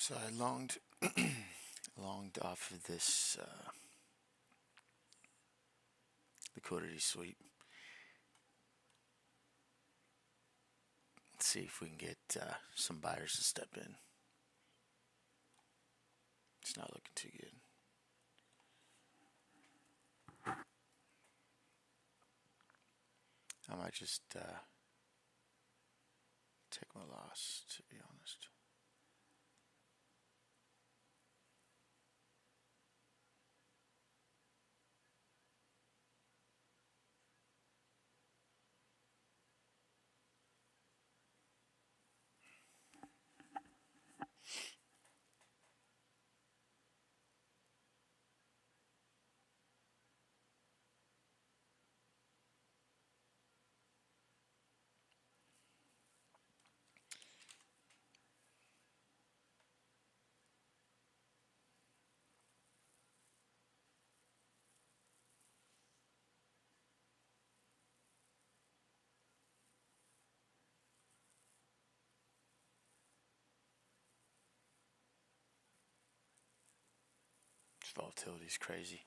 So I longed longed off of this liquidity sweep. Let's see if we can get some buyers to step in. It's not looking too good. I might just take my loss, to be honest. This volatility's crazy.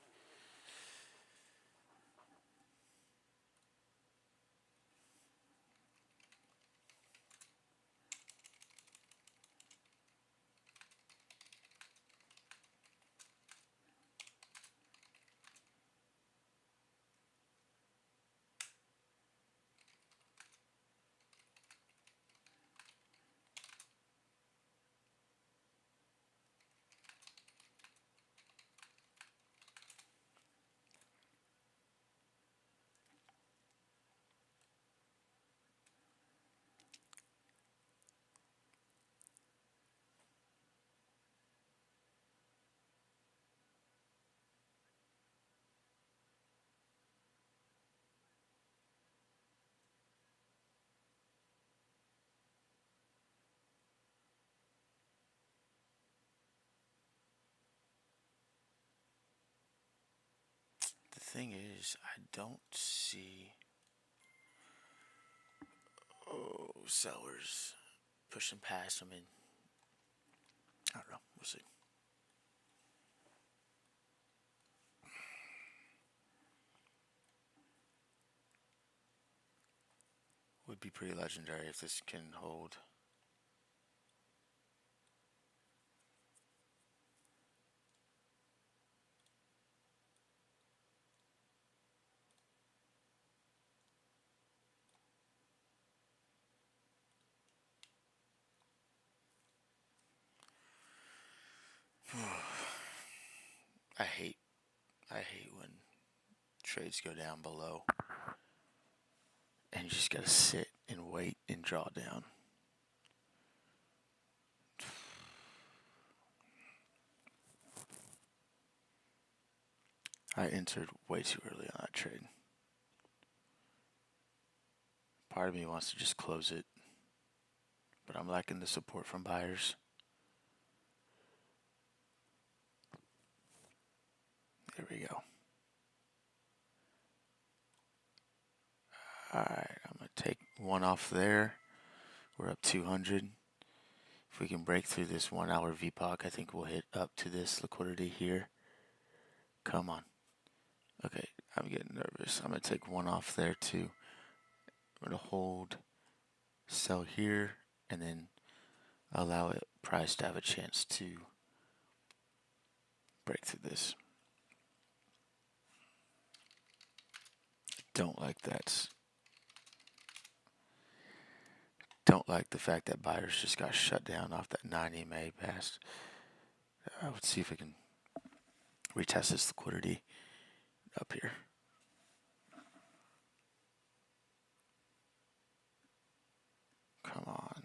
The thing is, I don't see sellers pushing past. I mean, I don't know. We'll see. Would be pretty legendary if this can hold. I hate when trades go down below and you just gotta sit and wait and draw down. I entered way too early on that trade. Part of me wants to just close it, but I'm lacking the support from buyers. There we go. Alright, I'm going to take one off there. We're up 200. If we can break through this 1 hour VPOC, I think we'll hit up to this liquidity here. Come on. Okay, I'm getting nervous. I'm going to take one off there too. I'm going to hold, sell here, and then allow it price to have a chance to break through this. Don't like that. Don't like the fact that buyers just got shut down off that 9 EMA past. Let's see if we can retest this liquidity up here. Come on.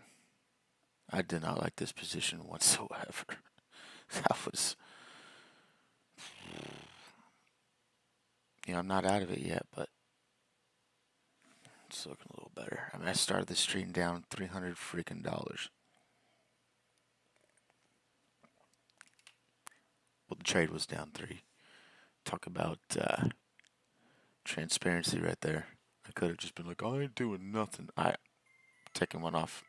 I did not like this position whatsoever. That was, I'm not out of it yet, but it's looking a little better. I mean, I started the stream down $300 freaking dollars. Well, the trade was down 3. Talk about transparency right there. I could have just been like, oh, I ain't doing nothing. I taking one off.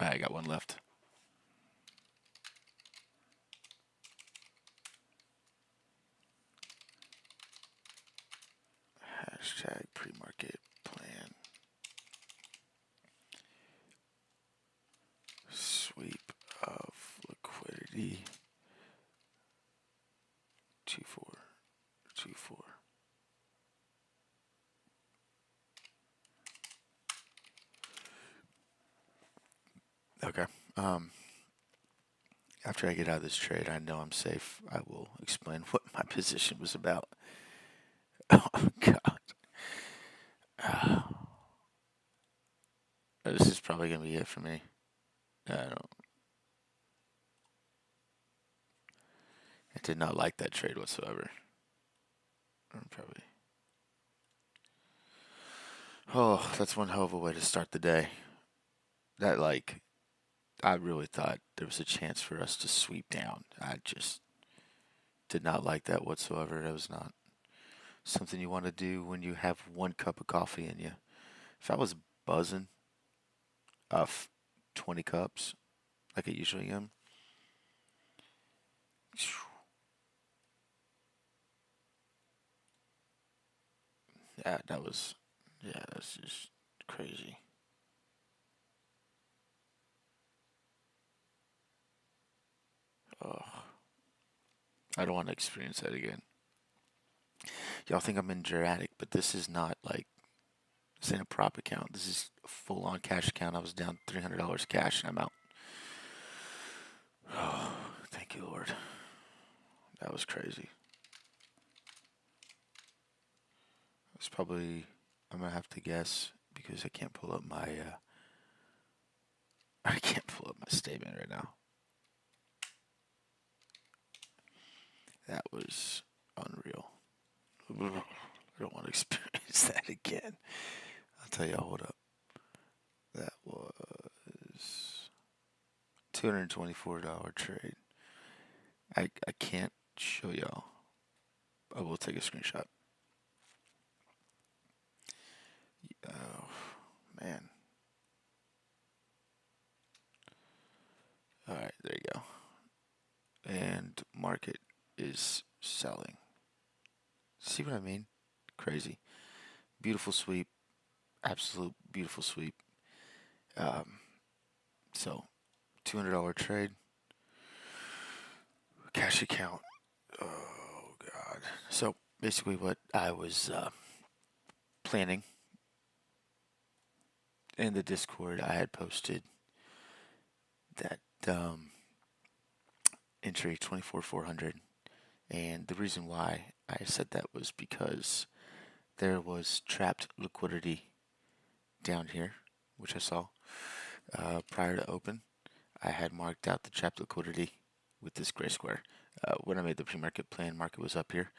I got one left. Hashtag pre-market plan. Sweep of liquidity. 2424. Okay. After I get out of this trade, I know I'm safe. I will explain what my position was about. Oh God. This is probably gonna be it for me. I did not like that trade whatsoever. Probably. Oh, that's one hell of a way to start the day. That I really thought there was a chance for us to sweep down. I just did not like that whatsoever. That was not something you want to do when you have one cup of coffee in you. If I was buzzing off 20 cups like I usually am, that's just crazy. Oh, I don't want to experience that again. Y'all think I'm in dramatic, but this is not like this ain't a prop account. This is a full on cash account. I was down $300 cash and I'm out. Oh, thank you, Lord. That was crazy. It's probably, I'm gonna have to guess because I can't pull up my I can't pull up my statement right now. That was unreal. I don't want to experience that again. I'll tell y'all what up. That was $224 trade. I can't show y'all. I will take a screenshot. Oh man. All right, there you go. And market is selling. See what I mean? Crazy. Beautiful sweep. Absolute beautiful sweep. Um, so $200 trade. Cash account. Oh God. So basically, what I was planning in the Discord, I had posted that entry 24,400, and the reason why I said that was because there was trapped liquidity down here, which I saw prior to open. I had marked out the trapped liquidity with this gray square. When I made the pre-market plan, market was up here,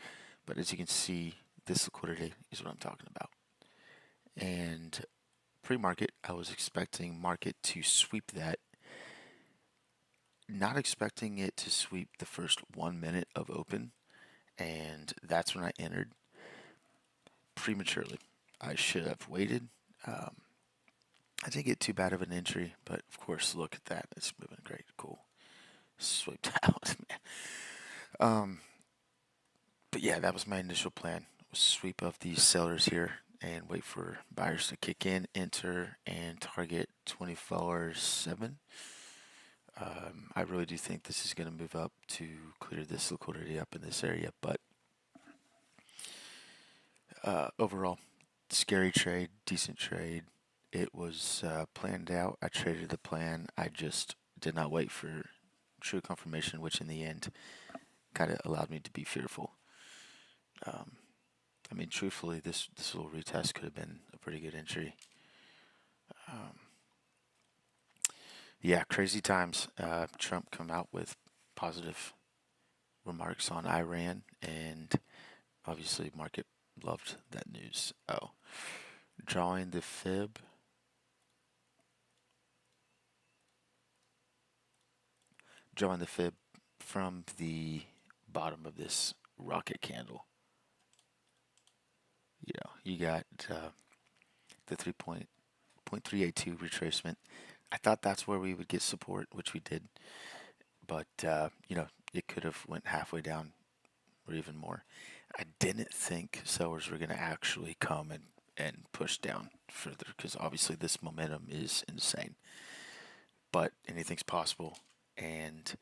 but as you can see, this liquidity is what I'm talking about. And pre-market, I was expecting market to sweep that, not expecting it to sweep the first 1 minute of open, and that's when I entered prematurely. I should have waited. I didn't get too bad of an entry, but of course, look at that. It's moving great. Cool. Swept out, man. But yeah, that was my initial plan. Was sweep of these sellers here and wait for buyers to kick in, enter, and target 24/7. I really do think this is going to move up to clear this liquidity up in this area, but overall, scary trade, decent trade. It was planned out. I traded the plan. I just did not wait for true confirmation, which in the end kind of allowed me to be fearful. I mean, truthfully, this little retest could have been a pretty good entry. Yeah, crazy times. Trump come out with positive remarks on Iran, and obviously, market loved that news. Oh, drawing the fib. Drawing the fib from the bottom of this rocket candle. You got the 3.382 retracement. I thought that's where we would get support, which we did, but it could have went halfway down or even more. I didn't think sellers were going to actually come and push down further because obviously this momentum is insane. But anything's possible. And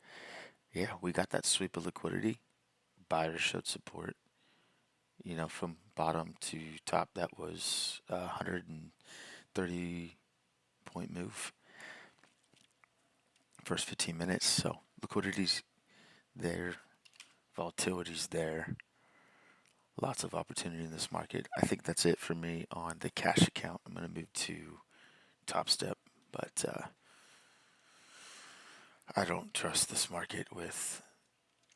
yeah, we got that sweep of liquidity. Buyers showed support. From bottom to top, that was a 130 point move. First 15 minutes. So liquidity's there, volatility's there, lots of opportunity in this market. I think that's it for me on the cash account. I'm going to move to TOPSTEP, but I don't trust this market with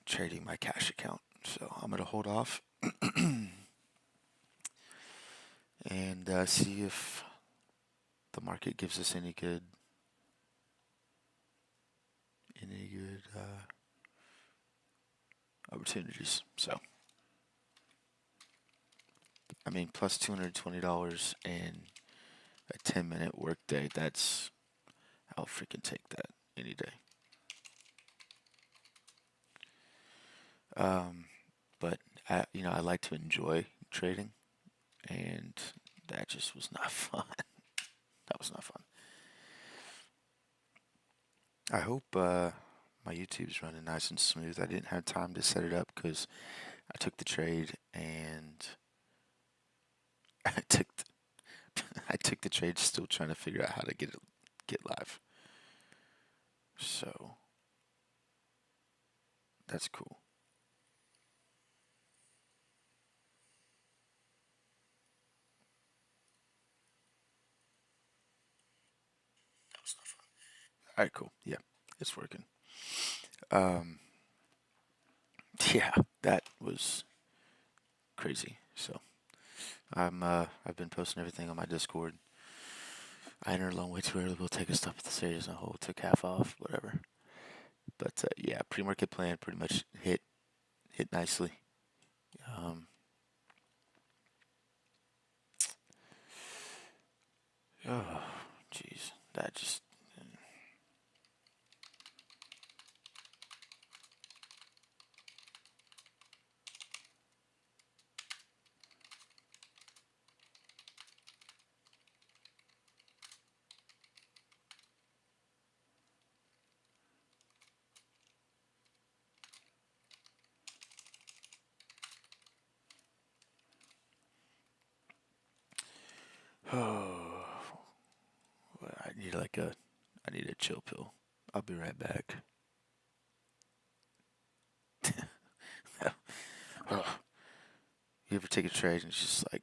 trading my cash account. So I'm going to hold off and see if the market gives us any good opportunities. So, I mean, plus $220 in a 10-minute workday. I'll freaking take that any day. But I like to enjoy trading, and that just was not fun. That was not fun. I hope my YouTube's running nice and smooth. I didn't have time to set it up because I took the trade and I took I took the trade still trying to figure out how to get live. So that's cool. That was not fun. All right, cool. Yeah, it's working. Um, yeah, that was crazy. So I've been posting everything on my Discord. I entered a long way too early. We'll take a stop at the series and hold. Took half off, whatever. But yeah, pre-market plan pretty much hit nicely. Um, oh, jeez, that just. Oh, I need I need a chill pill. I'll be right back. Oh, you ever take a trade and it's just like,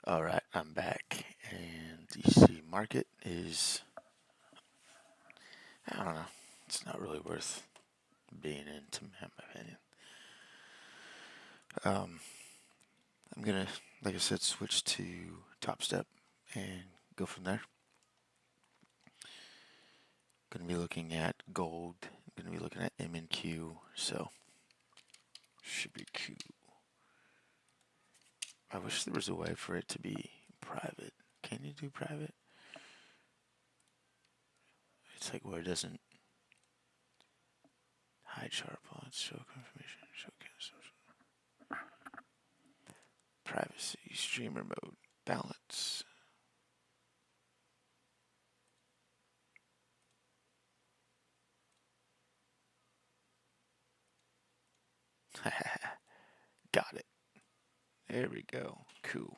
All right, I'm back, and you see, market is, I don't know, it's not really worth being in, to my opinion. I'm gonna, like I said, switch to TOPSTEP and go from there. Gonna be looking at gold. Gonna be looking at M and Q. So should be Q. I wish there was a way for it to be private. Can you do private? It's like where it doesn't hide sharp plots, show confirmation, show cancel, privacy, streamer mode, balance. Got it. There we go. Cool.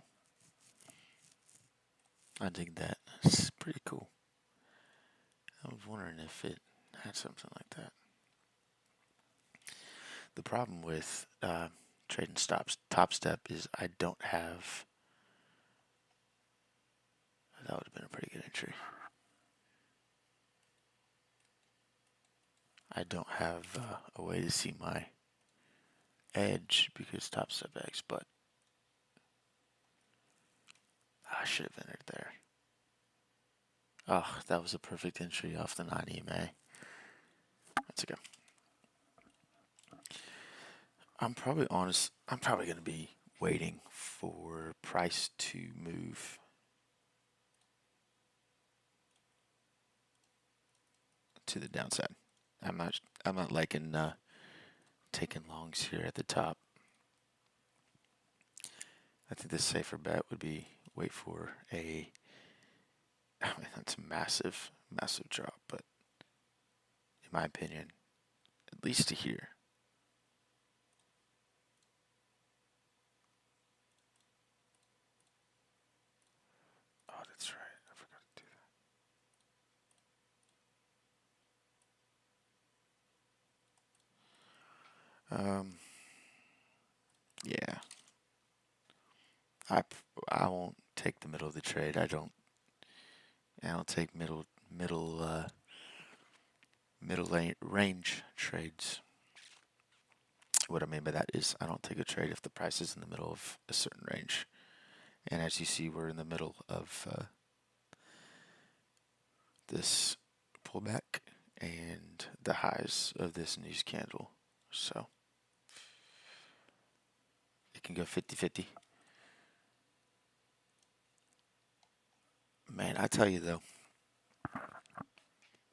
I dig that. It's pretty cool. I was wondering if it had something like that. The problem with trading stops TOPSTEP is I don't have. That would have been a pretty good entry. I don't have a way to see my edge because TOPSTEP X, but I should have entered there. Oh, that was a perfect entry off the 9 EMA. That's okay. I'm probably going to be waiting for price to move to the downside. I'm not liking taking longs here at the top. I think the safer bet would be wait for a. I mean, that's a massive drop, but in my opinion, at least to here. Oh, that's right. I forgot to do that. Yeah. I won't take the middle of the trade. I don't take middle range trades. What I mean by that is I don't take a trade if the price is in the middle of a certain range. And as you see, we're in the middle of this pullback and the highs of this news candle. So it can go 50-50. Man, I tell you though,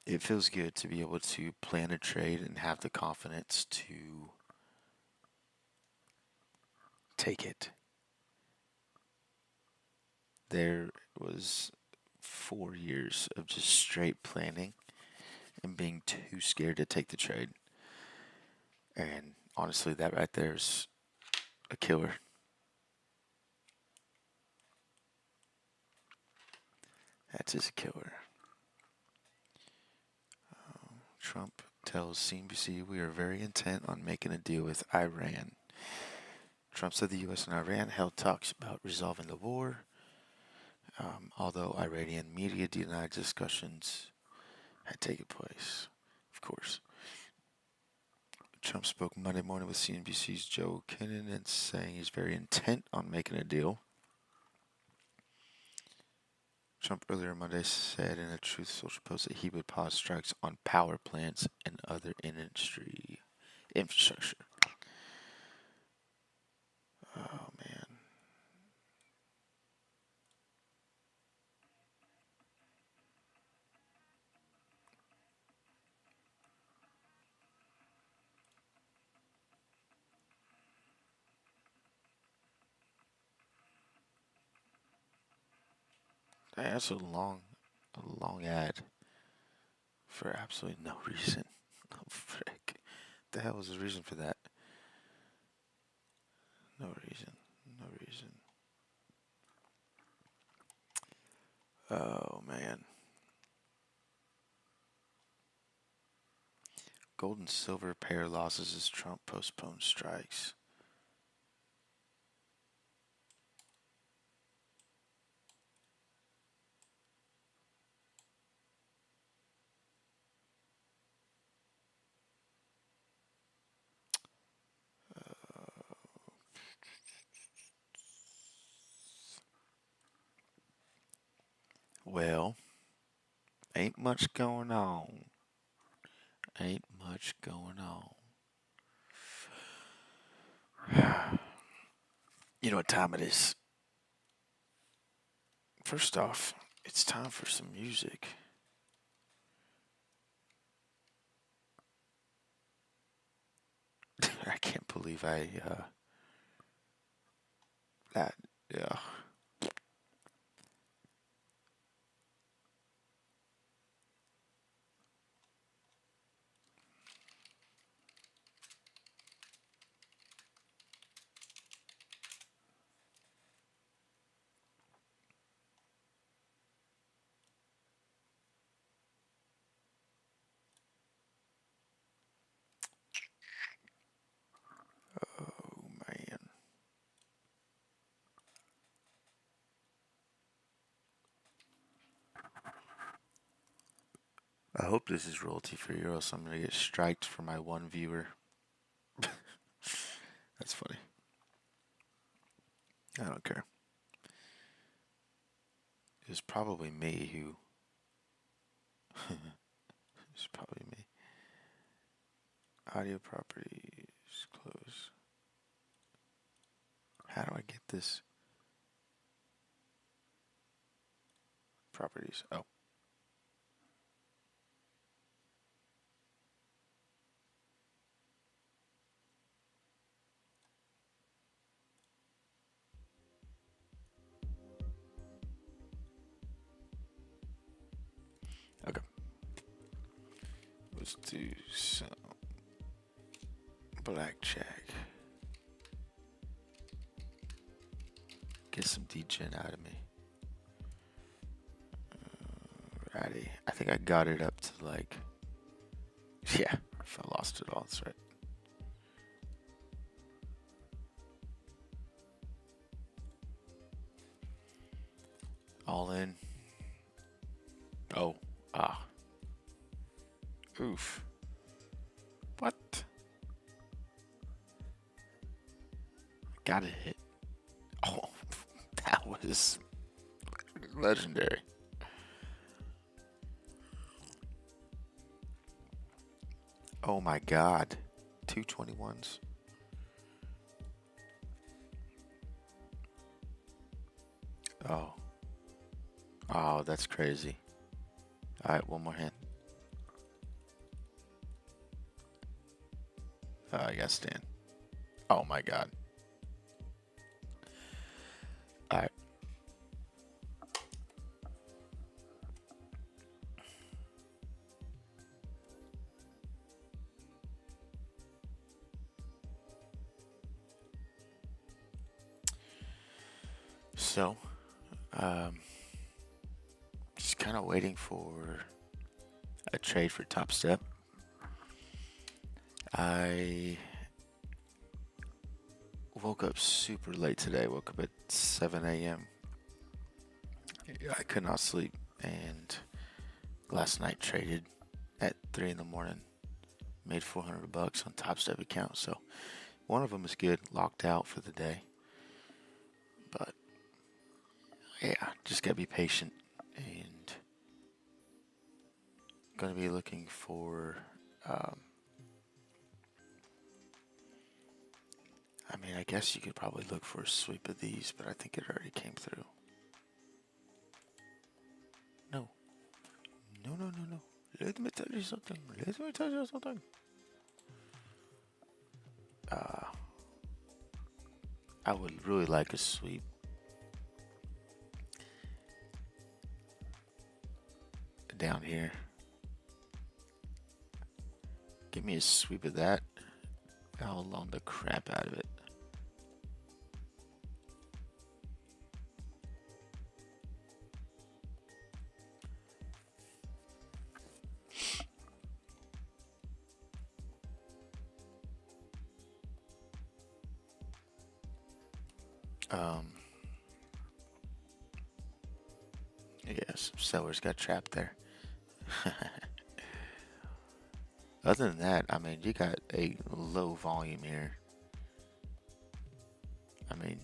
it feels good to be able to plan a trade and have the confidence to take it. There was 4 years of just straight planning and being too scared to take the trade. And honestly, that right there is a killer. That's just a killer. Trump tells CNBC we are very intent on making a deal with Iran. Trump said the U.S. and Iran held talks about resolving the war, although Iranian media denied discussions had taken place. Of course. Trump spoke Monday morning with CNBC's Joe Kinnan and saying he's very intent on making a deal. Trump earlier Monday said in a Truth Social post that he would pause strikes on power plants and other industry infrastructure. Oh, man. That's a long ad for absolutely no reason. Oh, frick. The hell was the reason for that? No reason. No reason. Oh, man. Gold and silver pair losses as Trump postpones strikes. Well, ain't much going on. Ain't much going on. You know what time it is? First off, it's time for some music. I can't believe that, yeah. Oh, man. I hope this is royalty free or else I'm gonna get striked for my one viewer. That's funny. I don't care. It was probably me who. It's probably me. Audio properties, close. How do I get this? Properties. Oh. Okay. Let's do some blackjack. Get some degen out of me. Alrighty. I think I got it up to like. Yeah, if I lost it all, that's right. All in. Oh. Ah. Oof. What? Got it hit. Oh, that was legendary. Oh my god. 221s. Oh. Oh, that's crazy. Alright, one more hand. I gotta stand. Oh my god. Alright. So, just kind of waiting for a trade for TOPSTEP. I woke up super late today. Woke up at 7 a.m. I could not sleep, and last night traded at 3 in the morning. Made $400 on TOPSTEP account. So one of them is good, locked out for the day. But yeah, just gotta be patient, and gonna be looking for. I mean, I guess you could probably look for a sweep of these, but I think it already came through. No. No, no, no, no. Let me tell you something. Let me tell you something. I would really like a sweep. Down here. Give me a sweep of that. I'll loan the crap out of it. Yeah, some sellers got trapped there. Other than that, I mean, you got a low volume here. I mean,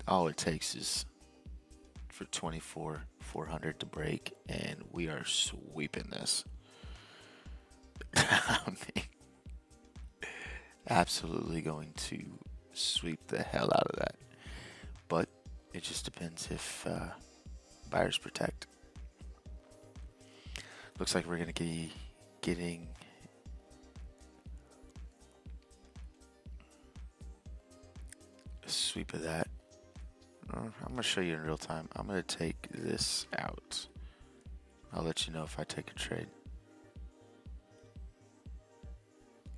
all it takes is for 24,400 to break, and we are sweeping this. I mean, absolutely going to sweep the hell out of that. But it just depends if buyers protect. Looks like we're going to be getting a sweep of that. I'm going to show you in real time. I'm going to take this out. I'll let you know if I take a trade.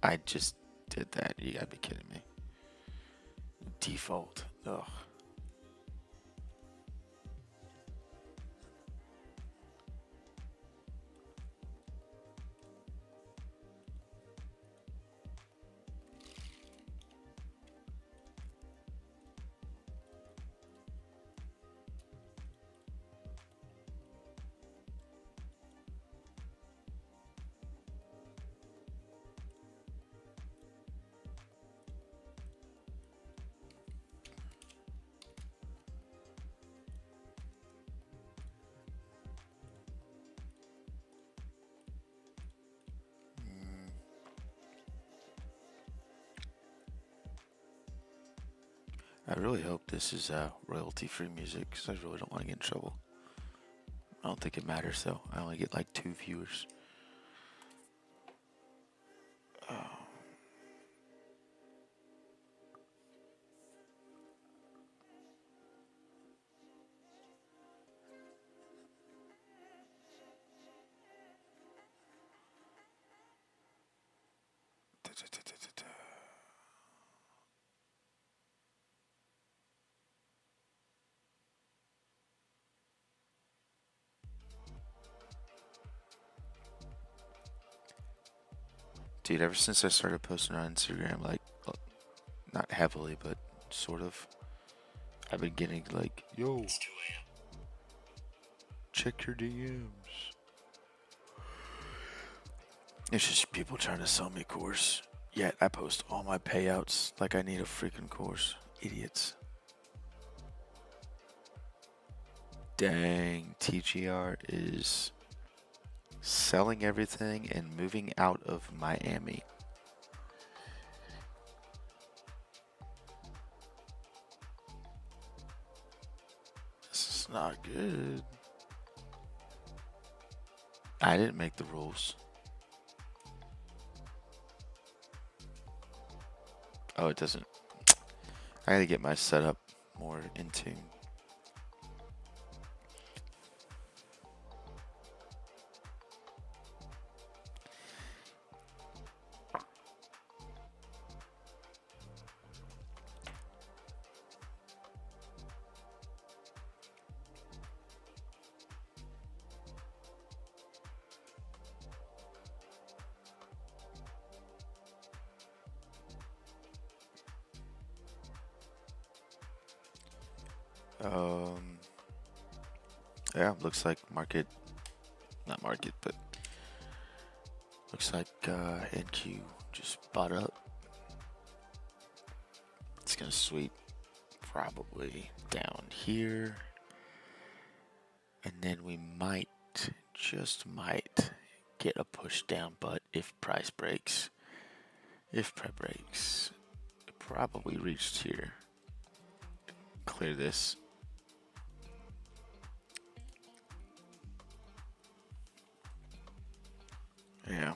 I just did that. You gotta be kidding me. Default. Ugh. I really hope this is royalty-free music because I really don't want to get in trouble. I don't think it matters though. I only get like 2 viewers. Dude, ever since I started posting on Instagram, like, not heavily, but sort of, I've been getting like, yo, check your DMs. It's just people trying to sell me course. Yet I post all my payouts like I need a freaking course. Idiots. Dang, TGR is selling everything and moving out of Miami. This is not good. I didn't make the rules. Oh, it doesn't. I gotta get my setup more in tune. Yeah, looks like not market, but looks like NQ just bought up. It's gonna sweep probably down here, and then we might, just might, get a push down, but if price breaks, it probably reached here. Clear this. Yeah.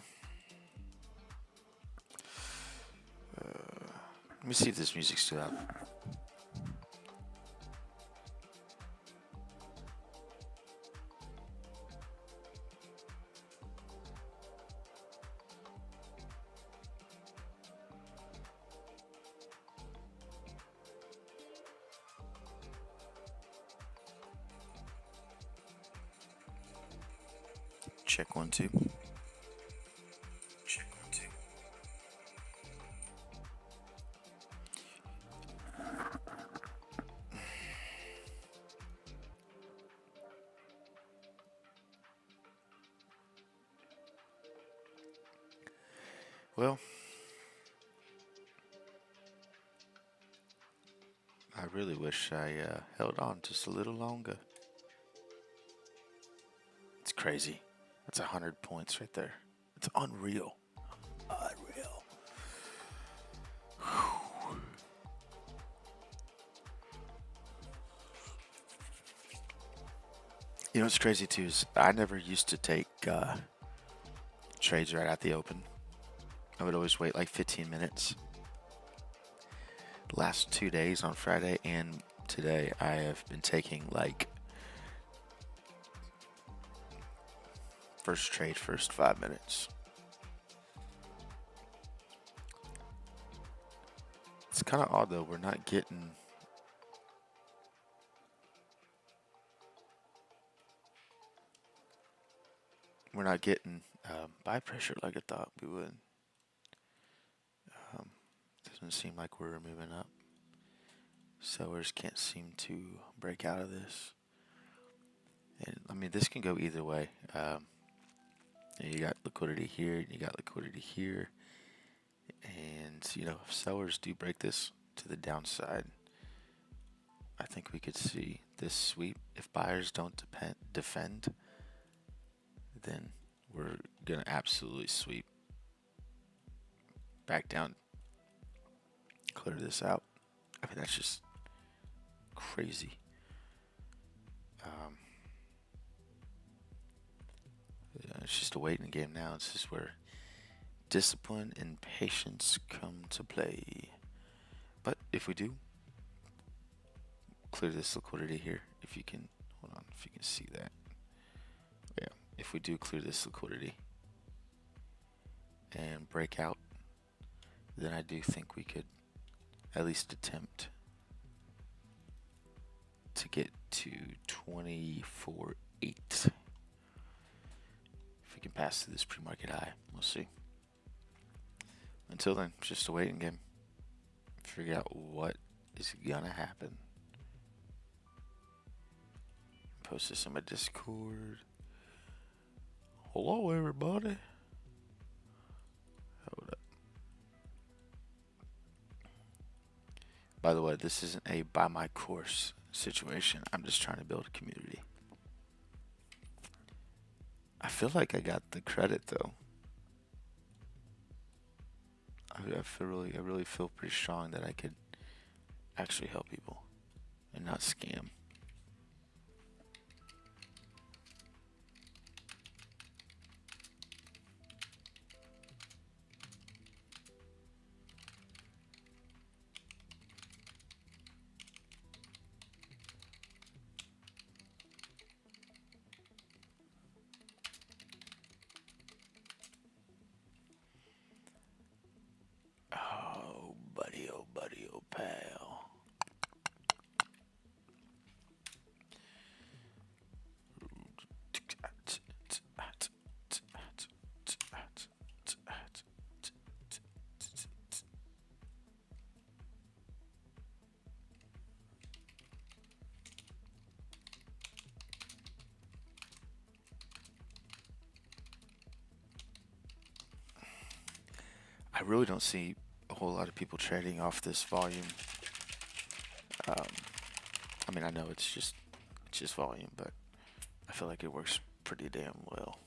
Let me see if this music's still out. Check 1 2. Check 1 2. Well, I really wish I held on just a little longer. crazy. That's 100 points right there. It's unreal. Unreal. You know what's crazy too is I never used to take trades right at the open. I would always wait like 15 minutes. Last 2 days on Friday and today, I have been taking like first trade, first 5 minutes. It's kind of odd though. We're not getting. Buy pressure like I thought we would. Doesn't seem like we're moving up. Sellers can't seem to break out of this. And I mean, this can go either way. You got liquidity here, you got liquidity here. And, you know, if sellers do break this to the downside, I think we could see this sweep. If buyers don't defend, then we're going to absolutely sweep back down, clear this out. I mean, that's just crazy. It's just a waiting game now. It's just where discipline and patience come to play. But if we do clear this liquidity here, if you can, hold on, if you can see that. Yeah, if we do clear this liquidity and break out, then I do think we could at least attempt to get to 24.8. If we can pass through this pre-market high, we'll see. Until then, just a waiting game. Figure out what is gonna happen. Post this in my Discord. Hello, everybody. Hold up. By the way, this isn't a buy my course situation. I'm just trying to build a community. I feel like I got the credit though. I really feel pretty strong that I could actually help people and not scam. Oh, buddy, oh, pal. I really don't see a whole lot of people trading off this volume. I mean, I know it's just volume, but I feel like it works pretty damn well.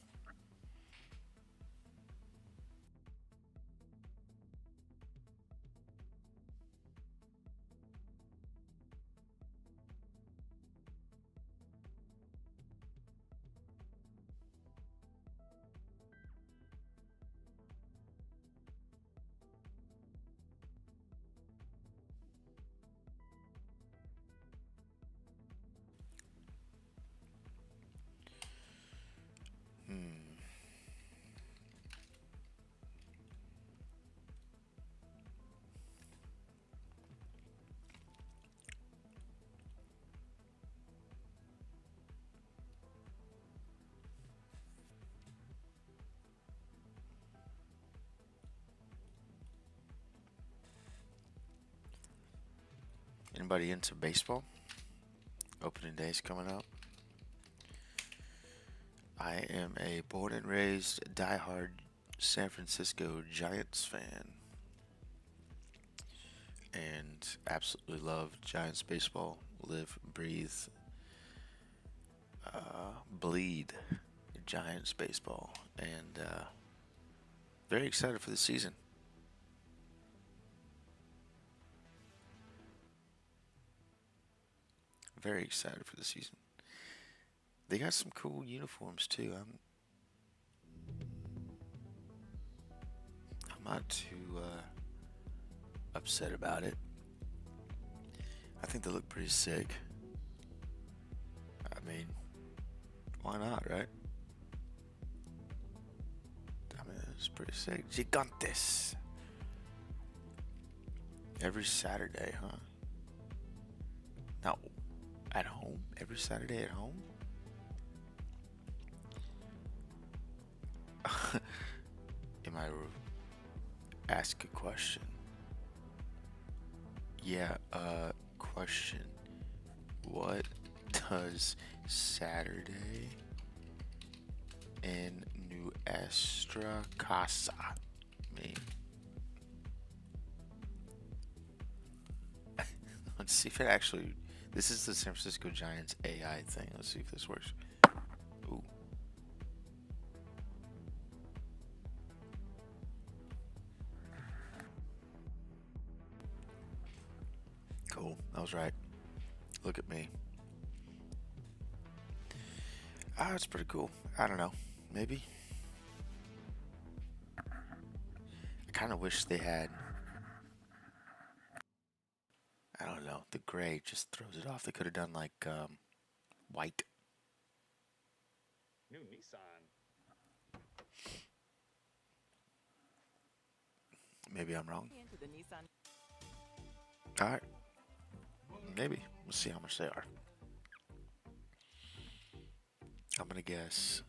Anybody into baseball? Opening day's coming up. I am a born and raised diehard San Francisco Giants fan and absolutely love Giants baseball. Live, breathe, bleed Giants baseball, and very excited for the season. Very excited for the season. They got some cool uniforms too. I'm not too upset about it. I think they look pretty sick. I mean, why not, right? I mean, it's pretty sick. Gigantes. Every Saturday, huh? No. At home? Every Saturday at home? Am I ask a question? Yeah, question. What does Saturday in nuestra casa mean? Let's see if it actually... This is the San Francisco Giants AI thing. Let's see if this works. Ooh. Cool. I was right. Look at me. Ah, it's pretty cool. I don't know. Maybe. I kind of wish they had... I don't know. The gray just throws it off. They could have done like white. New Nissan. Maybe I'm wrong. Alright. Maybe. We'll see how much they are. I'm gonna guess...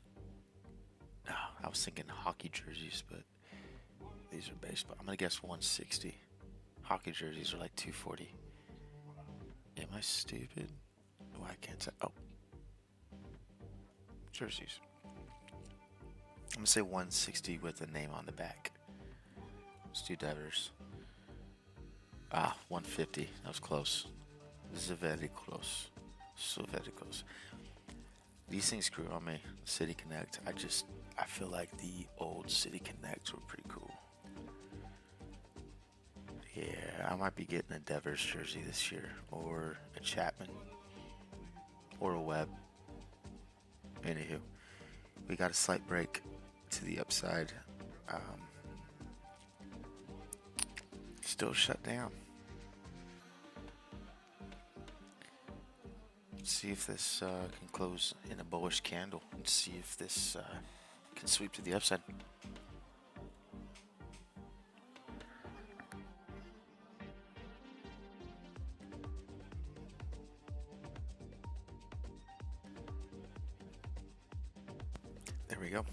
Oh, I was thinking hockey jerseys, but these are baseball. I'm gonna guess 160. Hockey jerseys are like 240. Am I stupid? Oh, I can't say. Oh. Jerseys. I'm gonna say 160 with a name on the back. Let's do Devers. Ah, 150. That was close. This is very close. So very close. These things grew on me. City Connect. I feel like the old City Connects were pretty cool. Yeah, I might be getting a Devers jersey this year, or a Chapman, or a Webb. Anywho, we got a slight break to the upside. Still shut down. Let's see if this can close in a bullish candle, and see if this can sweep to the upside. There we go.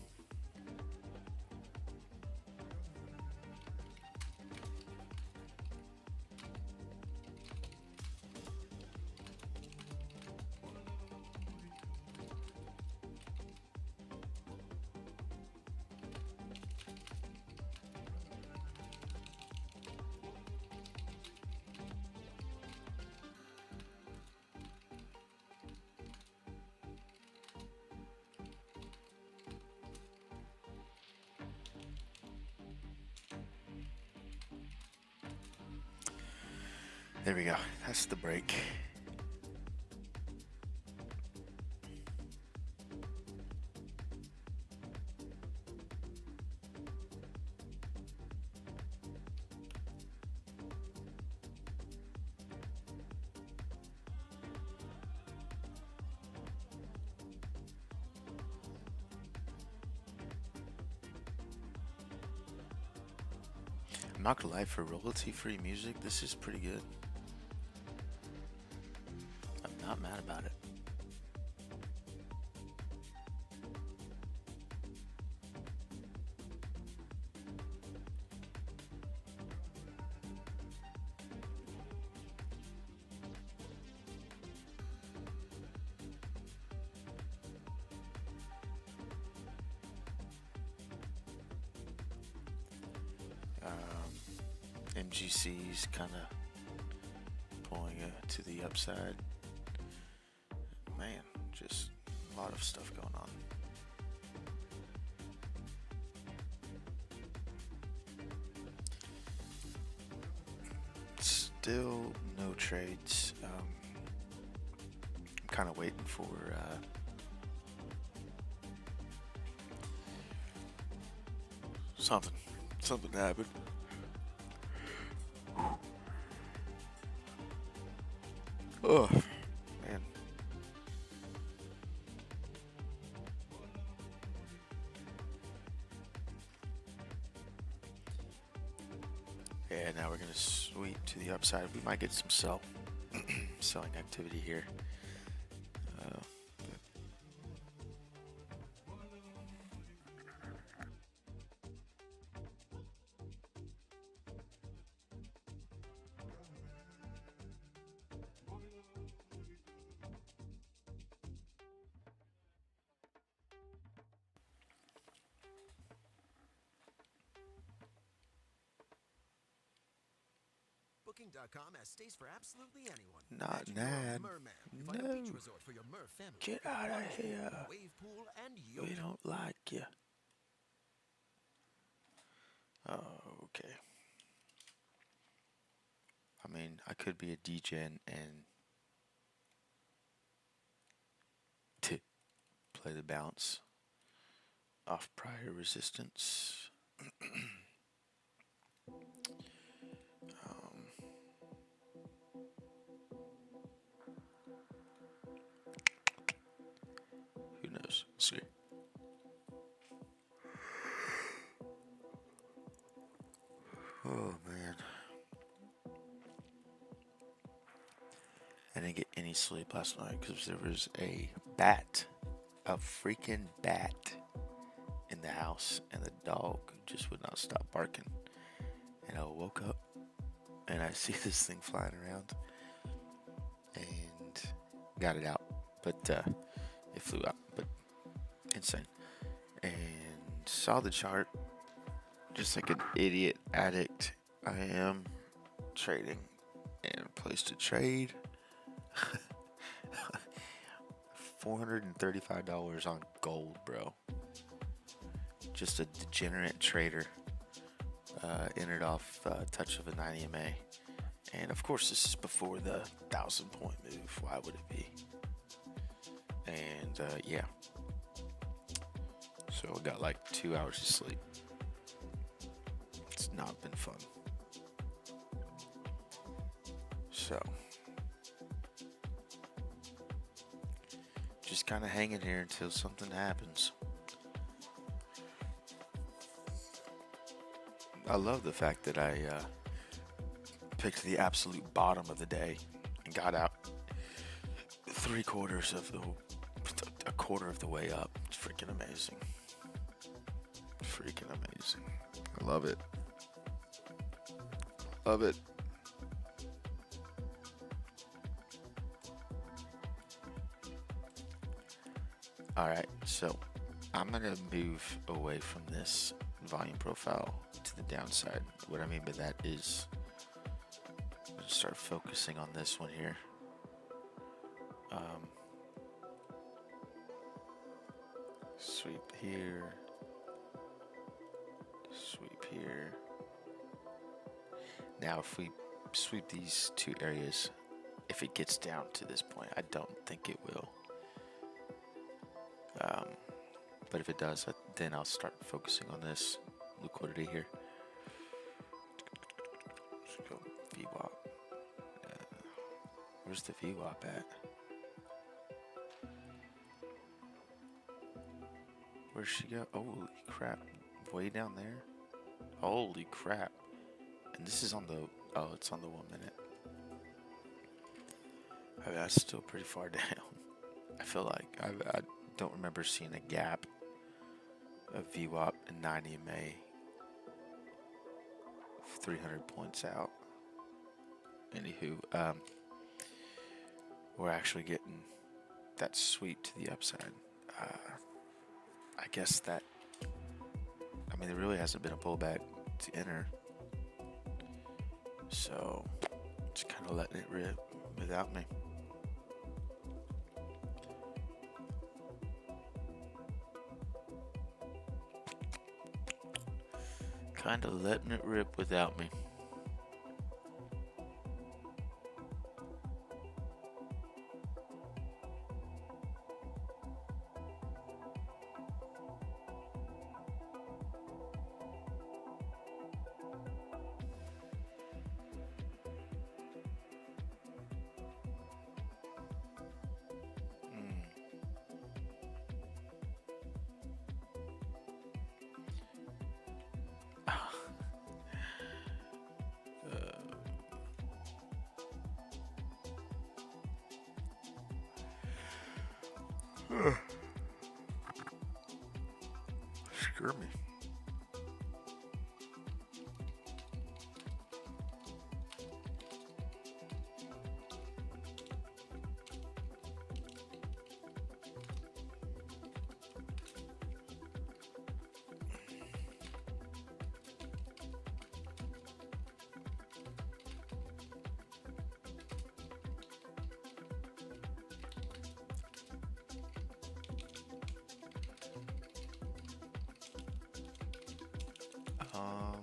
There we go. That's the break. I'm not gonna lie, for royalty-free music, this is pretty good. I'm not mad about it. MGC's kind of pulling it to the upside. Man, just a lot of stuff going on. Still no trades. I'm kind of waiting for something to happen. Oh man. Yeah, now we're gonna sweep to the upside. We might get some selling activity here. Booking.com has stays for absolutely anyone. Not Imagine you're a Nad. merman. You find a beach resort for your mer family. Get out of here. Wave pool and We yoga. don't like you. Oh, okay. I mean, I could be a degen and play the bounce off prior resistance. Who knows? We'll see. Oh man. I didn't get any sleep last night because there was a freaking bat in the house, and the dog just would not stop barking. And I woke up and I see this thing flying around and got it out, but it flew out, but insane. And saw the chart, just like an idiot addict I am, trading, and placed a trade. $435 on gold, bro. Just a degenerate trader. Entered off touch of a 90 MA. And of course, this is before the 1,000-point move. Why would it be? And yeah. So I got like 2 hours of sleep. It's not been fun. So just kind of hanging here until something happens. I love the fact that I picked the absolute bottom of the day and got out a quarter of the way up. It's freaking amazing. Freaking amazing. I love it. Love it. Alright, so I'm going to move away from this volume profile to the downside. What I mean by that is I'm going to start focusing on this one here. Sweep here. Sweep here. Now if we sweep these two areas, if it gets down to this point, I don't think it will. But if it does, then I'll start focusing on this liquidity here. Let's go VWAP. Where's the VWAP at? Where'd she go? Holy crap. Way down there? Holy crap. And this is on the... Oh, it's on the 1 minute. I mean, that's still pretty far down. I feel like I don't remember seeing a gap of VWAP and 90 MA 300 points out. Anywho, we're actually getting that sweep to the upside. I guess that, I mean, there really hasn't been a pullback to enter. So, just kind of letting it rip without me. Kind of letting it rip without me. Screw me. Um,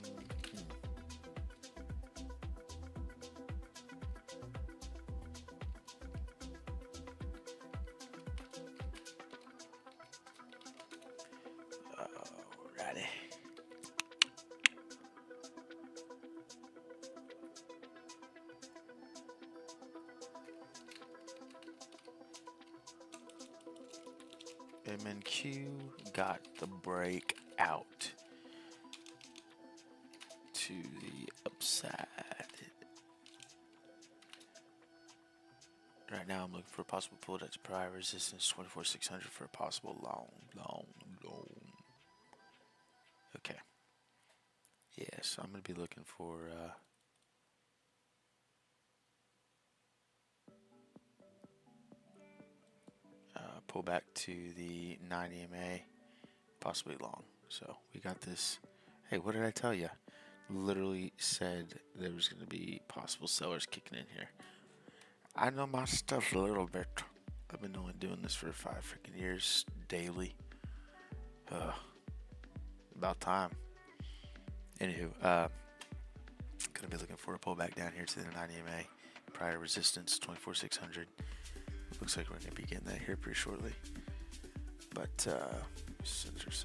Alrighty. MNQ got the break out to the upside. Right now I'm looking for a possible pull that's prior resistance 24,600 for a possible long. Okay. Yeah, so I'm going to be looking for pull back to the 9 EMA, possibly long. So we got this. Hey, what did I tell you? Literally said there was going to be possible sellers kicking in here. I know my stuff a little bit. I've been only doing this for 5 freaking years daily. About time. Anywho, gonna be looking for a pullback down here to the 9 EMA. Prior resistance 24,600. Looks like we're gonna be getting that here pretty shortly. But center.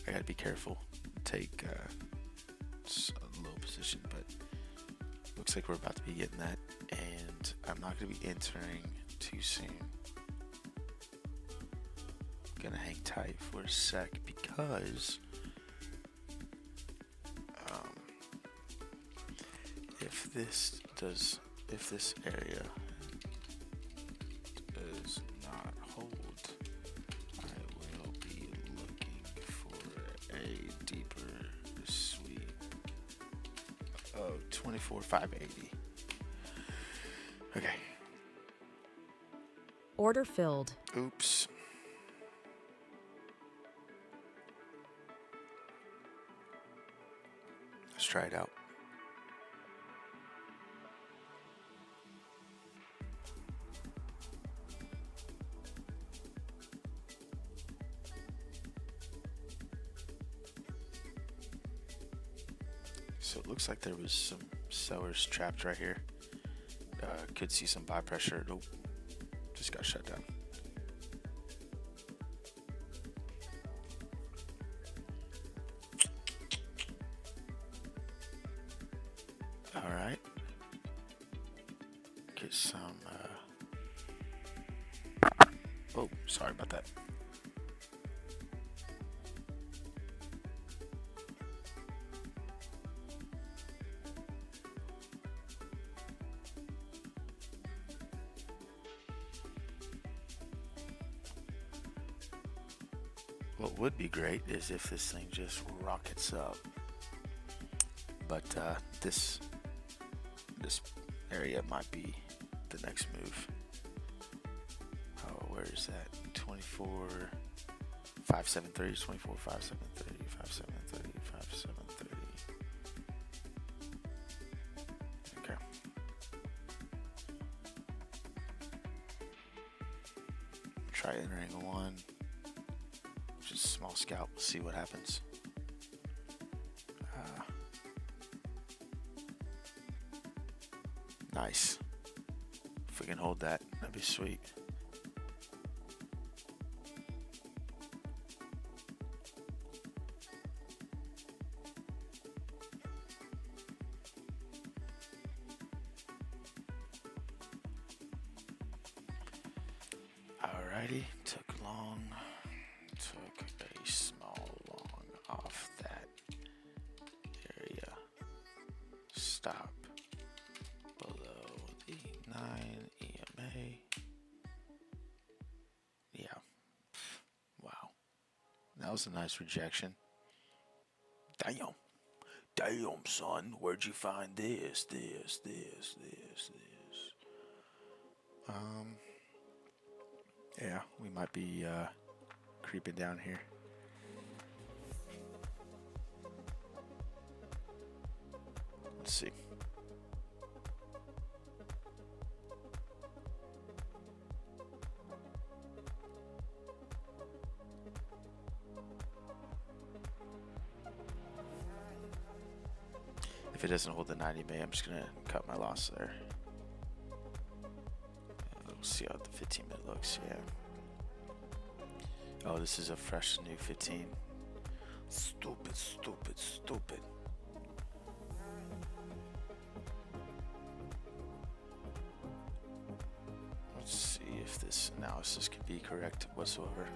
I gotta be careful. Take a low position, but looks like we're about to be getting that, and I'm not gonna be entering too soon. Gonna hang tight for a sec because if this area does not hold, I will be looking for a deeper sweep of 24,580. Okay. Order filled. Oops. Let's try it out. So it looks like there was some sellers trapped right here. Could see some buy pressure. Nope. Just got shut down. All right. Get some. Oh, sorry about that. What would be great is if this thing just rockets up. But this area might be the next move. Oh, where is that? 24, 5, 7, 30, 24, 5, 7, 30, 5, 7, 30, 5, 7, 30. Okay. Try entering one. Just a small scalp. See what happens. Nice. If we can hold that, that'd be sweet. Alrighty, took long. Took a small long off that area. Stop below the 9 EMA. That was a nice rejection. Damn. Damn, son. Where'd you find this? Yeah, we might be creeping down here. Let's see. If it doesn't hold the 90 May, I'm just gonna cut my loss there. We'll see how the 15-minute looks. Yeah. Oh, this is a fresh new 15. Stupid. Let's see if this analysis can be correct whatsoever.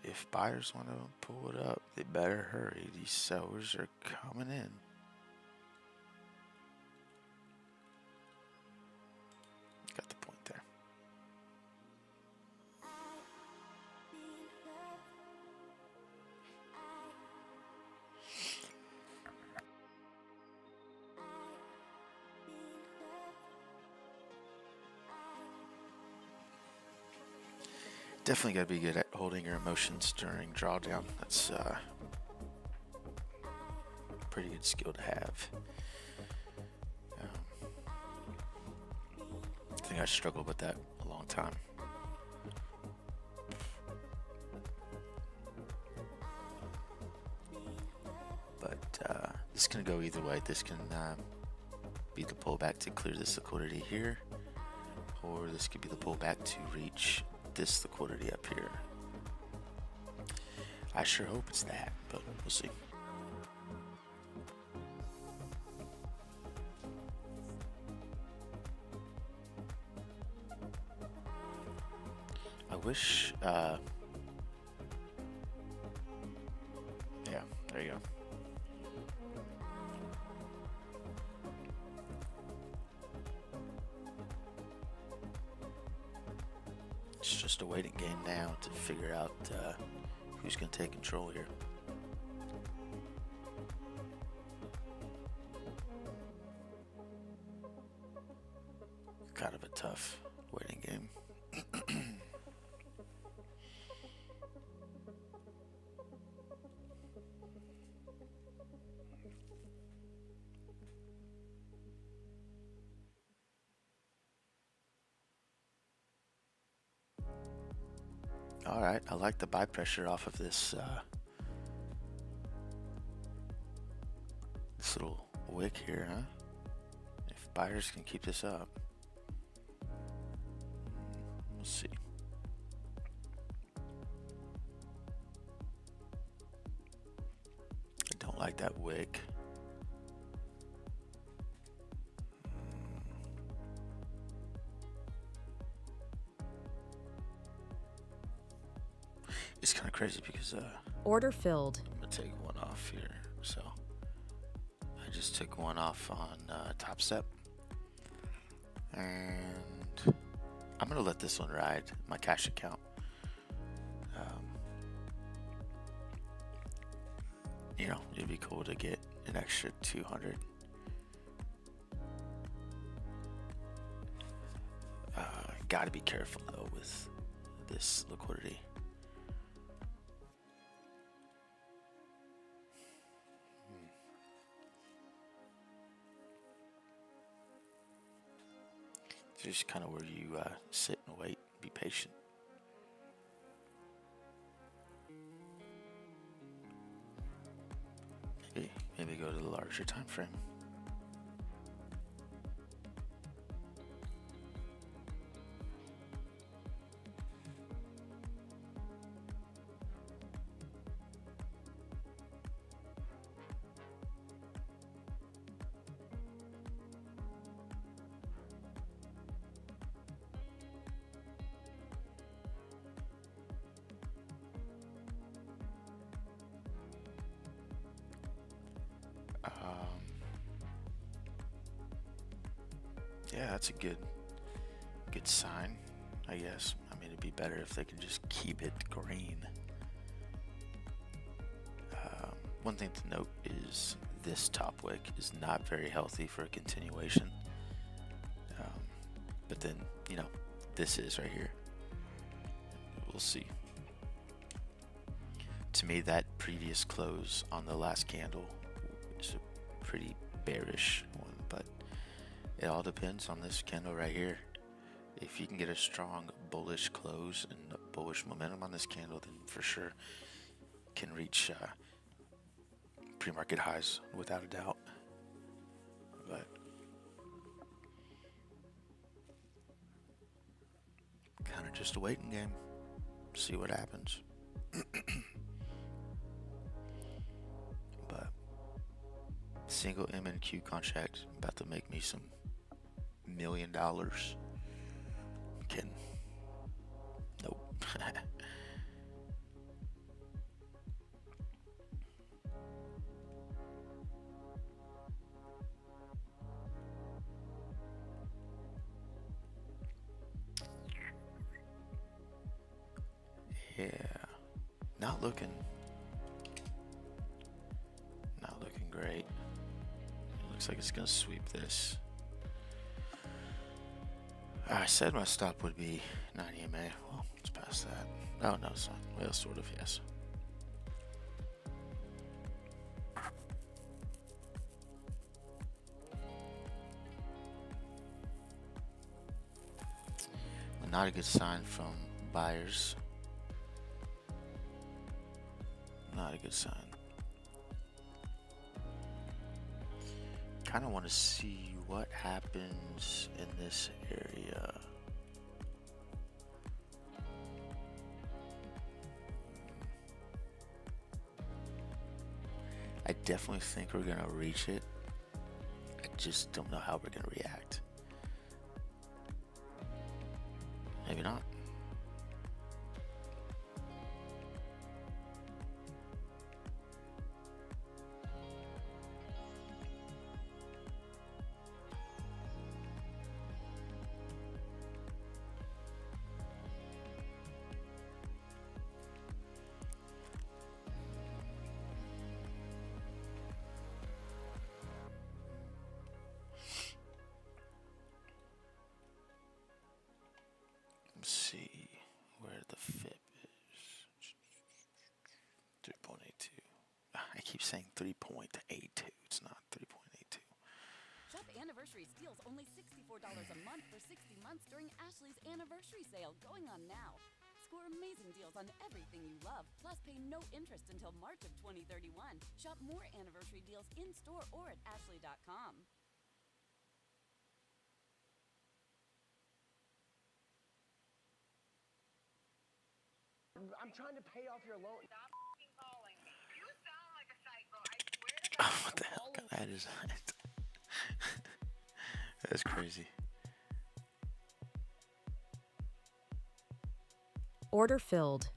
If buyers want to pull it up, they better hurry. These sellers are coming in. Got the point there. Definitely got to be good at holding your emotions during drawdown. That's a pretty good skill to have. I think I struggled with that a long time. But this can go either way. This can be the pullback to clear this liquidity here, or this could be the pullback to reach this liquidity up here. I sure hope it's that, but we'll see. I wish, yeah, there you go. It's just a waiting game now to figure out who's going to take control here. Kind of a tough waiting game. All right, I like the buy pressure off of this this little wick here, huh? If buyers can keep this up, we'll see. I don't like that wick. It's kind of crazy because order filled. I'm gonna take one off here. So I just took one off on TOPSTEP, and I'm gonna let this one ride my cash account. You know, it'd be cool to get an extra 200. Gotta be careful though with this liquidity. It's just kind of where you sit and wait, be patient. Maybe go to the larger time frame. Yeah, that's a good sign, I guess. I mean, it'd be better if they could just keep it green. One thing to note is this top wick is not very healthy for a continuation. But then, this is right here. We'll see. To me, that previous close on the last candle is a pretty bearish one, but it all depends on this candle right here. If you can get a strong bullish close and bullish momentum on this candle, then for sure can reach pre-market highs without a doubt. But kind of just a waiting game. See what happens. But single MNQ contract about to make me some $1 million. Kidding. Nope. Yeah, not looking great. Looks like it's gonna sweep this. I said my stop would be 9 EMA. Well, it's past that. Oh no, it's not. Well, sort of, yes. Not a good sign from buyers. Not a good sign. Kind of want to see what happens in this area. I definitely think we're gonna reach it. I just don't know how we're gonna react. Maybe not. Let's see where the FIP is. 3.82. I keep saying 3.82. It's not 3.82. Shop anniversary steals only $64 a month for 60 months during Ashley's anniversary sale going on now. Score amazing deals on everything you love, plus pay no interest until March of 2031. Shop more anniversary deals in-store or at ashley.com. I'm trying to pay off your loan. Stop calling me. You sound like a psycho. I swear to God. Oh, what the hell? That is that's crazy. Order filled.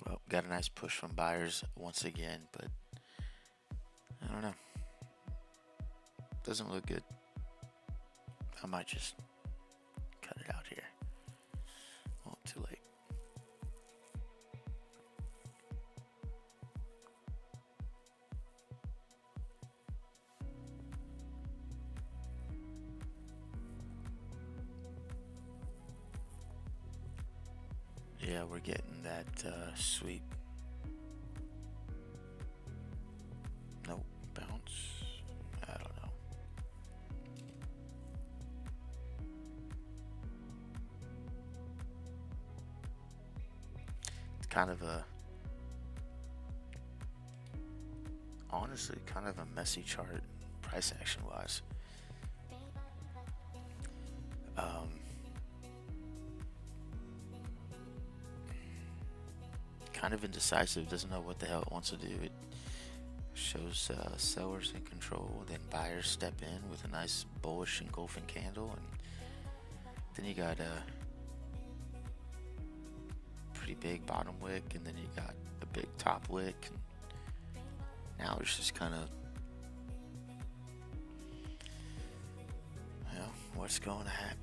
Well, got a nice push from buyers once again, but I don't know. Doesn't look good. I might just cut it out here. Oh, too late. Yeah, we're getting that sweep. Nope, bounce. I don't know. It's kind of a, honestly, kind of a messy chart, price action wise. Kind of indecisive, doesn't know what the hell it wants to do. It shows sellers in control, then buyers step in with a nice bullish engulfing candle, and then you got a pretty big bottom wick, and then you got a big top wick, and now it's just kind of what's going to happen.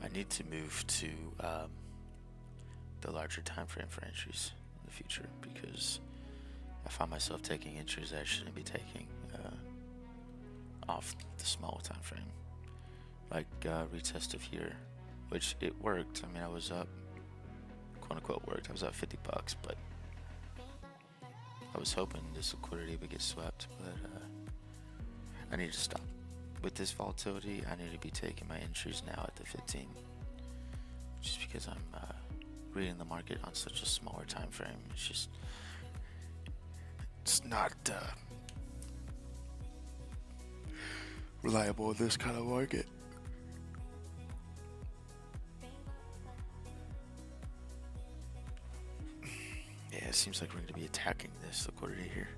I need to move to the larger time frame for entries in the future, because I find myself taking entries that I shouldn't be taking off the small time frame. Like retest of here, which it worked. I mean, I was up, quote unquote worked. I was up $50, but I was hoping this liquidity would get swept, but I need to stop. With this volatility, I need to be taking my entries now at the 15, just because I'm reading the market on such a smaller time frame. It's not reliable in this kind of market. Yeah, it seems like we're going to be attacking this liquidity here.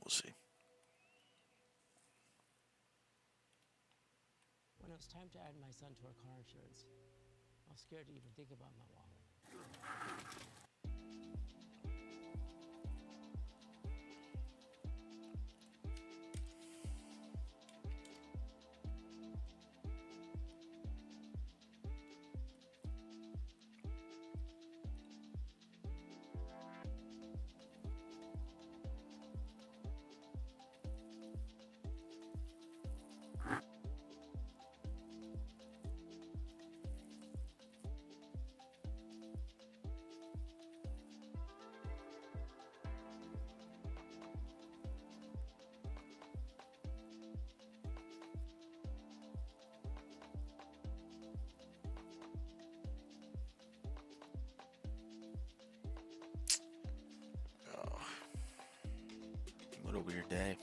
We'll see. When it was time to add my son to our car insurance, I was scared to even think about my wallet. What a weird day.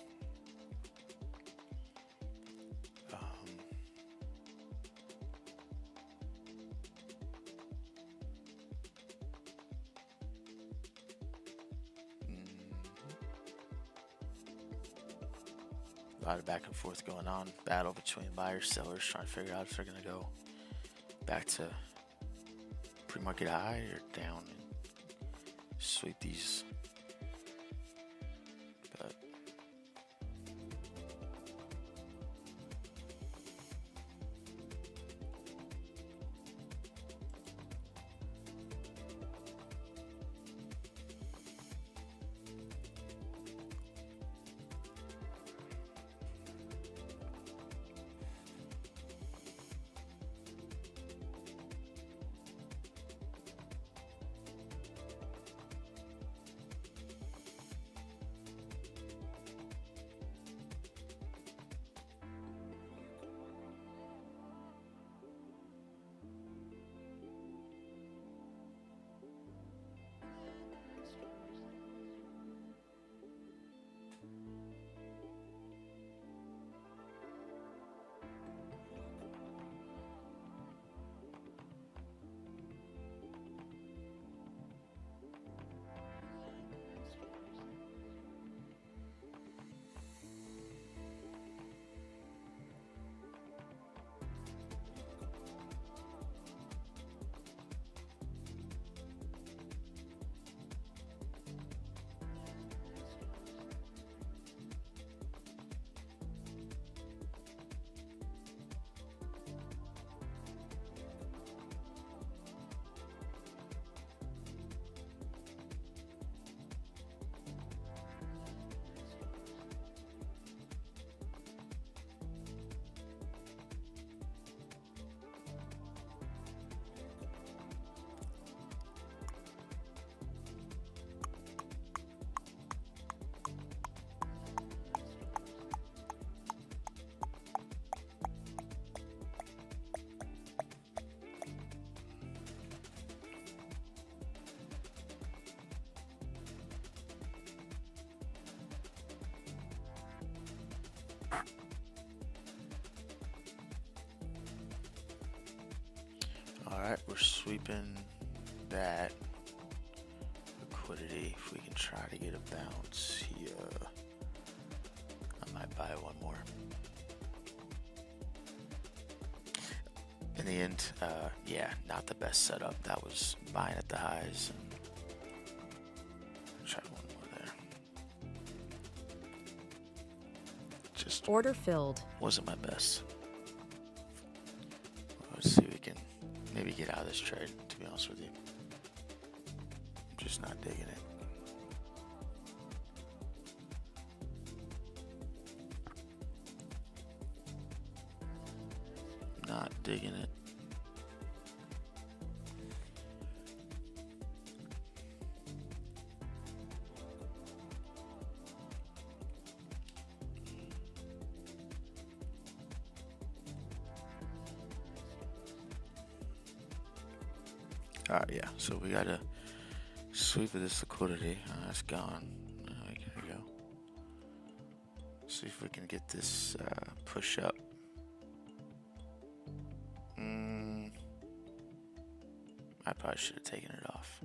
A lot of back and forth going on. Battle between buyers, sellers, trying to figure out if they're going to go back to pre-market high or down and sweep these. But Alright, we're sweeping that liquidity. If we can try to get a bounce here, I might buy one more. In the end, yeah, not the best setup. That was buying at the highs. And try one more there. Just Order filled. wasn't my best. Let's see if we can maybe get out of this trade, to be honest with you. I'm just not digging it. Not digging it. Alright, yeah, so we gotta sweep of this liquidity. It's gone. Here we go. See if we can get this push up. I probably should have taken it off.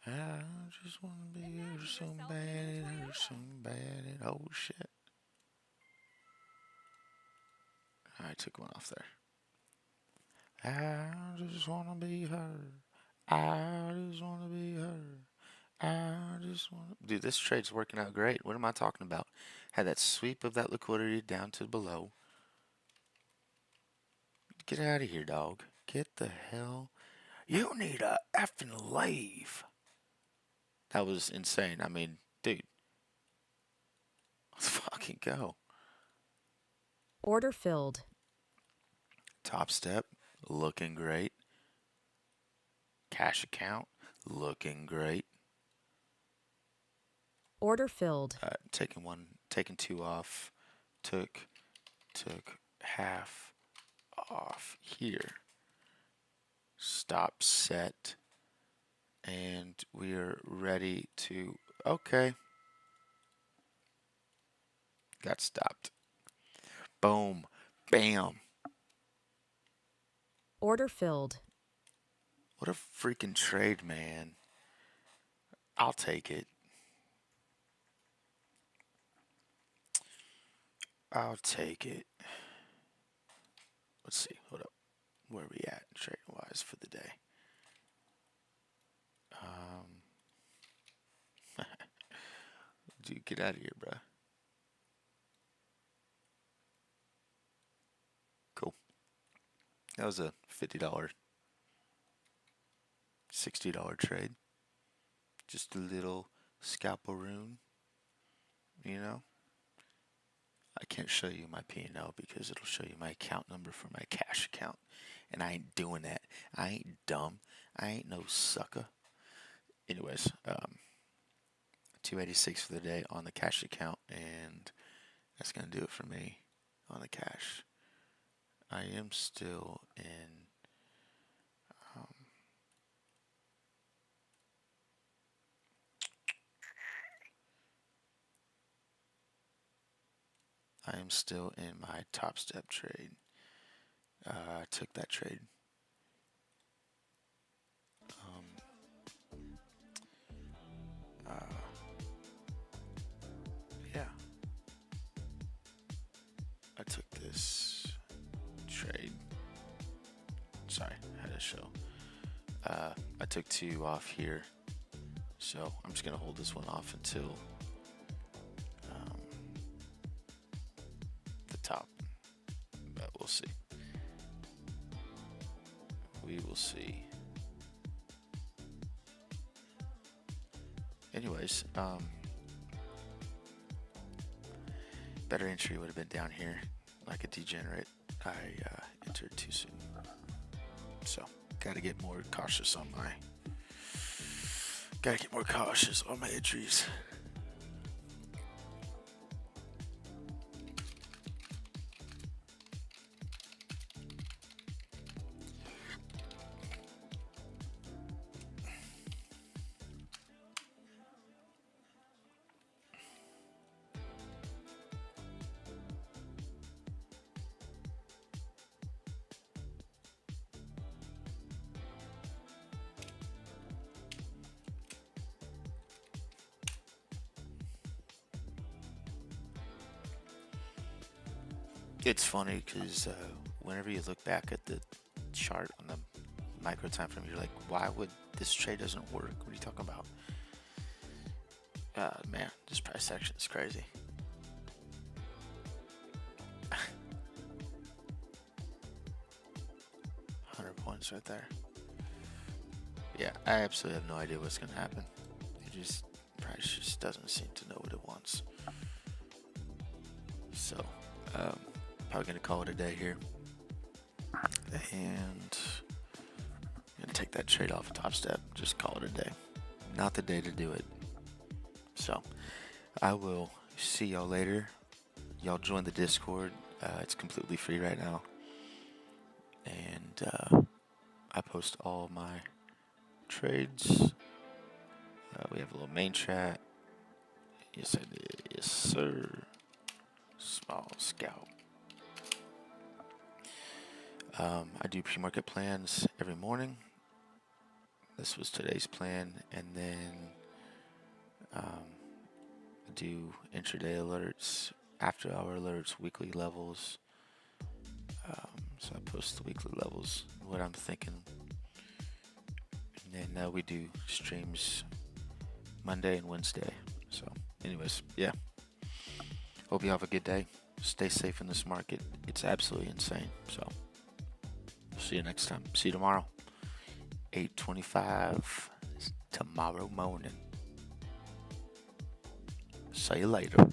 I just want to be here so bad, it hurts so bad, it oh shit. I took one off there. I just want to be her. I just want to be her. I just want to... Dude, this trade's working out great. What am I talking about? Had that sweep of that liquidity down to below. Get out of here, dog. Get the hell... You need a effing leave. That was insane. I mean, dude. Let's fucking go. Order filled. TOPSTEP, looking great. Cash account, looking great. Order filled. Taking two off. Took half off here. Stop set. And we are ready to... Okay. Got stopped. Boom. Bam. Order filled. What a freaking trade, man. I'll take it. I'll take it. Let's see. Hold up. Where are we at trading wise for the day? Dude, get out of here, bruh. Cool. That was a $50, $60 trade. Just a little scalp-a-roon, you know? I can't show you my P&L because it'll show you my account number for my cash account. And I ain't doing that. I ain't dumb. I ain't no sucker. Anyways, 286 for the day on the cash account, and that's gonna do it for me on the cash. I am still in my TOPSTEP trade. I took that trade. Yeah. I took this trade. Sorry, I had to show. I took two off here. So I'm just going to hold this one off until the top. But we'll see. We will see. Anyways, better entry would have been down here. Like a degenerate, I entered too soon. So, gotta get more cautious on my entries. It's funny because whenever you look back at the chart on the micro time frame, you're like, why would this trade doesn't work? What are you talking about? Man, this price action is crazy. 100 points right there. Yeah, I absolutely have no idea what's gonna happen. Price just doesn't seem to know what it wants. So, probably gonna call it a day here, and gonna take that trade off of TOPSTEP. Just call it a day. Not the day to do it. So, I will see y'all later. Y'all join the Discord. It's completely free right now, and I post all my trades. We have a little main chat. Yes, I did. Yes, sir. Small scout. I do pre-market plans every morning. This was today's plan, and then I do intraday alerts, after-hour alerts, weekly levels. So I post the weekly levels, what I'm thinking, and then we do streams Monday and Wednesday. So, anyways, yeah. Hope you have a good day. Stay safe in this market. It's absolutely insane. So, see you next time. See you tomorrow. 8:25 tomorrow morning. See you later.